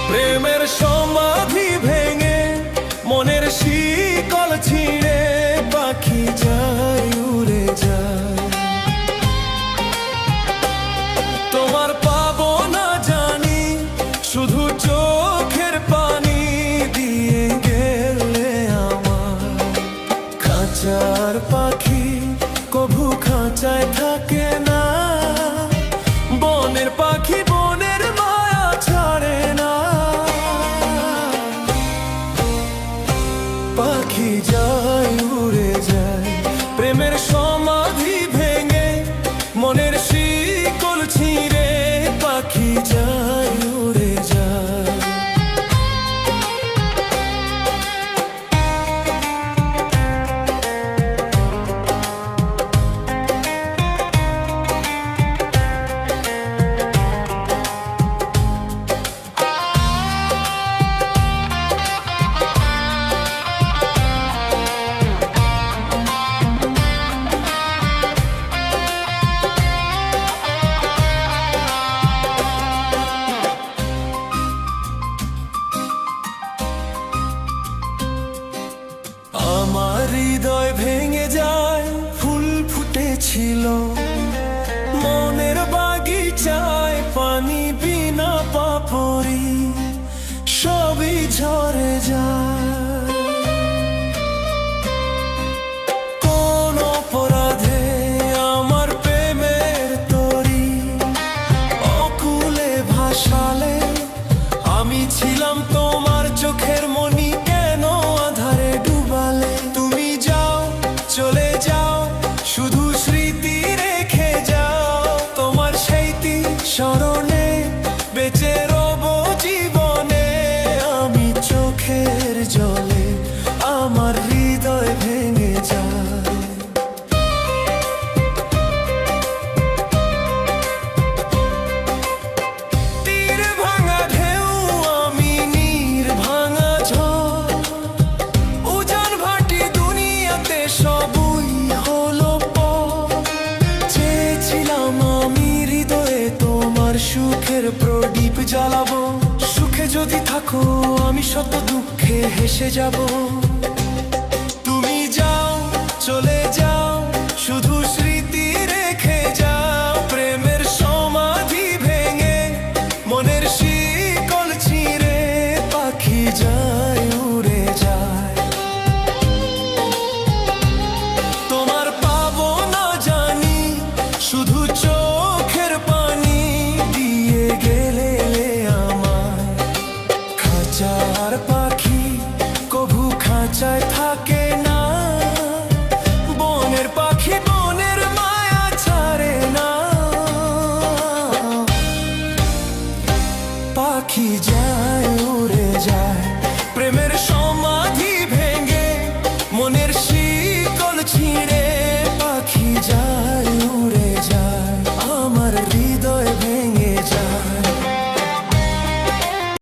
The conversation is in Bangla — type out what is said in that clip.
প্রেমের সমাধি ভেঙে মনের শিকল ছিঁড়ে পাখি যায় উড়ে যায়। তোমার পাবো না জানি, শুধু চোখের পানি দিয়ে গেলে আমার। খাঁচার পাখি কভু খাঁচায় থাকে না, বনের পাখি বনের মায়া ছাড়ে না। পাখি যায় উড়ে যায়, প্রেমের সমাধি ভেঙে মনের শিকল ছিঁড়ে পাখি যায় উড়ে যায়। আমার হৃদয় ভেঙে যায়, ফুল ফুটেছিল মনের বাগিচায়, পানি বিনা পাপড়ি সবই ঝরে যায়। কোন অপরাধে আমার প্রেমের তরি অকুলে ভাসালে, আমি ছিলাম তোমার চোখের মনি, কেন আধারে ডুবালে? তুমি যাও চলে যাও, শুধু স্মৃতি রেখে যাও। তোমার স্মৃতি স্মরণে বেঁচে রব জীবনে, আমি চোখের জলে আমার হৃদয় ভেঙে যায়। তীর ভাঙা ঢেউ আমি, নীর ভাঙা ঝড়, উজান ভাটি দুনিয়াতে সবই হলো পর। চেয়েছিলাম আমি হৃদয়ে তোমার সুখের প্রদীপ জ্বালাবো, সুখে যদি থাকো আমি শত দুঃখে হেসে যাব। তুমি যাও চলে যাও, শুধু স্মৃতি রেখে যাও। প্রেমের সমাধি ভেঙে মনের শিকল ছিঁড়ে পাখি যায় উড়ে যায়। তোমার পাবো না জানি, শুধু চোখের পানি দিয়ে গেলে আমার। খাঁচার পাখি কভু খাঁচায় থাকে না, বনের পাখি বনের মায়া ছাড়ে না। পাখি যায় উড়ে যায়।